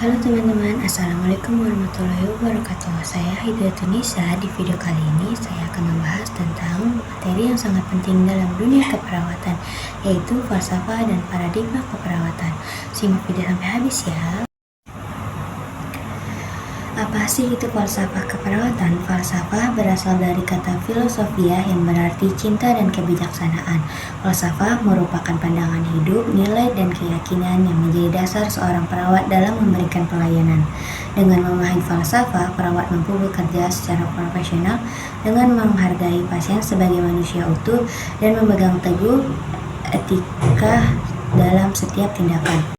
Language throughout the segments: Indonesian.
Halo teman-teman, Assalamualaikum warahmatullahi wabarakatuh. Saya Hidayatunisa. Di video kali ini saya akan membahas tentang materi yang sangat penting dalam dunia keperawatan, yaitu falsafah dan paradigma keperawatan. Simak video sampai habis ya. Apa sih itu falsafah keperawatan? Falsafah berasal dari kata filosofia yang berarti cinta dan kebijaksanaan. Falsafah merupakan pandangan hidup, nilai, dan keyakinan yang menjadi dasar seorang perawat dalam memberikan pelayanan. Dengan memahami falsafah, perawat mampu bekerja secara profesional dengan menghargai pasien sebagai manusia utuh dan memegang teguh etika dalam setiap tindakan.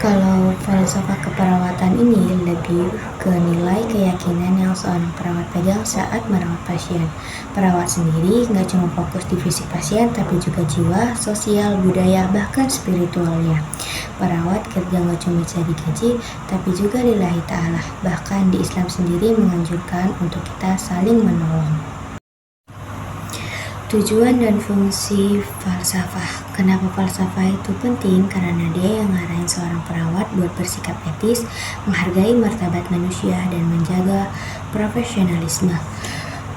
Kalau falsafah keperawatan ini lebih ke nilai keyakinan yang seorang perawat pegang saat merawat pasien. Perawat sendiri nggak cuma fokus di fisik pasien, tapi juga jiwa, sosial, budaya, bahkan spiritualnya. Perawat kerja nggak cuma cari gaji, tapi juga lillahi ta'ala. Bahkan di Islam sendiri menganjurkan untuk kita saling menolong. Tujuan dan fungsi falsafah. Kenapa falsafah itu penting? Karena dia yang ngarahin seorang perawat buat bersikap etis, menghargai martabat manusia, dan menjaga profesionalisme.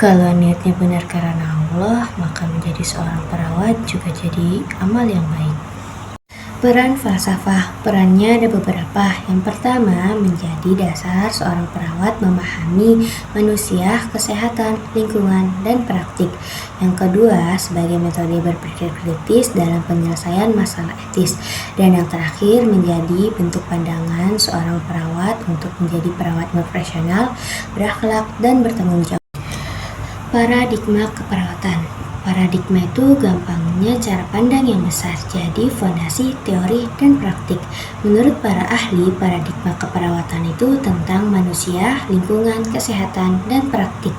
Kalau niatnya benar karena Allah, maka menjadi seorang perawat juga jadi amal yang baik. Peran falsafah. Perannya ada beberapa. Yang pertama, menjadi dasar seorang perawat memahami manusia, kesehatan, lingkungan, dan praktik. Yang kedua, sebagai metode berpikir kritis dalam penyelesaian masalah etis. Dan yang terakhir, menjadi bentuk pandangan seorang perawat untuk menjadi perawat profesional, berakhlak, dan bertanggung jawab. Paradigma keperawatan. Paradigma itu gampangnya cara pandang yang besar, jadi fondasi, teori, dan praktik. Menurut para ahli, paradigma keperawatan itu tentang manusia, lingkungan, kesehatan, dan praktik.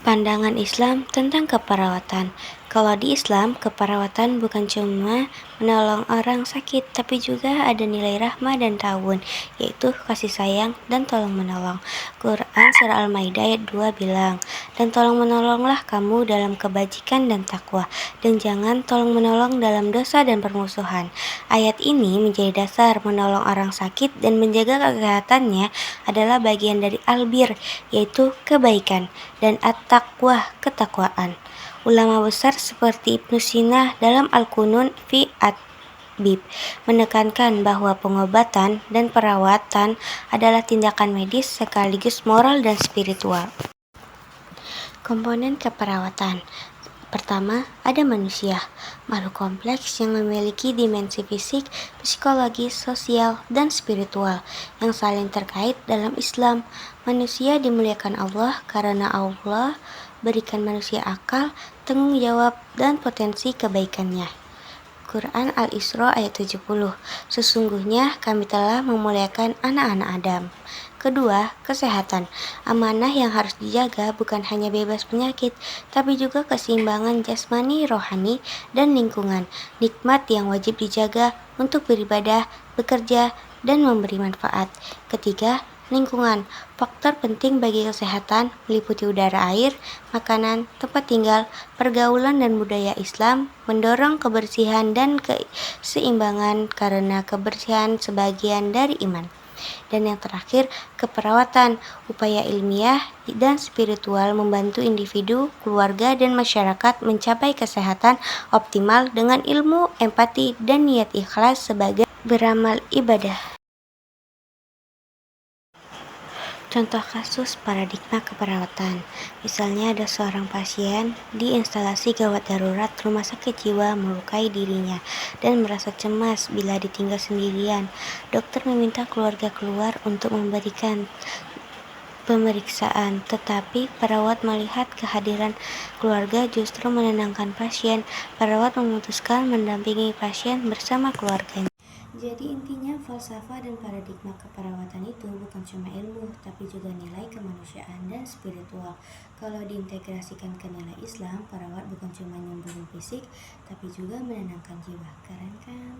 Pandangan Islam tentang keperawatan. Kalau di Islam, keperawatan bukan cuma menolong orang sakit, tapi juga ada nilai rahmah dan ta'awun, yaitu kasih sayang dan tolong menolong. Quran Surah Al-Maidah ayat 2 bilang, dan tolong menolonglah kamu dalam kebajikan dan takwa, dan jangan tolong menolong dalam dosa dan permusuhan. Ayat ini menjadi dasar menolong orang sakit dan menjaga kesehatannya adalah bagian dari albir, yaitu kebaikan, dan at-taqwa, ketakwaan. Ulama besar seperti Ibnu Sina dalam Al-Qunun fi At-Bib menekankan bahwa pengobatan dan perawatan adalah tindakan medis sekaligus moral dan spiritual. Komponen keperawatan. Pertama, ada manusia, makhluk kompleks yang memiliki dimensi fisik, psikologis, sosial, dan spiritual yang saling terkait dalam Islam. Manusia dimuliakan Allah karena Allah berikan manusia akal, tanggung jawab, dan potensi kebaikannya. Quran Al-Isra ayat 70. Sesungguhnya kami telah memuliakan anak-anak Adam. Kedua, kesehatan. Amanah yang harus dijaga bukan hanya bebas penyakit, tapi juga keseimbangan jasmani, rohani, dan lingkungan. Nikmat yang wajib dijaga untuk beribadah, bekerja, dan memberi manfaat. Ketiga, lingkungan. Faktor penting bagi kesehatan meliputi udara, air, makanan, tempat tinggal, pergaulan, dan budaya Islam mendorong kebersihan dan keseimbangan karena kebersihan sebagian dari iman. Dan yang terakhir, keperawatan. Upaya ilmiah dan spiritual membantu individu, keluarga, dan masyarakat mencapai kesehatan optimal dengan ilmu, empati, dan niat ikhlas sebagai beramal ibadah. Contoh kasus paradigma keperawatan. Misalnya ada seorang pasien di instalasi gawat darurat rumah sakit jiwa melukai dirinya dan merasa cemas bila ditinggal sendirian. Dokter meminta keluarga keluar untuk memberikan pemeriksaan, tetapi perawat melihat kehadiran keluarga justru menenangkan pasien. Perawat memutuskan mendampingi pasien bersama keluarganya. Jadi intinya falsafah dan paradigma keperawatan itu bukan cuma ilmu, tapi juga nilai kemanusiaan dan spiritual. Kalau diintegrasikan ke nilai Islam, perawat bukan cuma nyembuhin fisik, tapi juga menenangkan jiwa. Keren kan?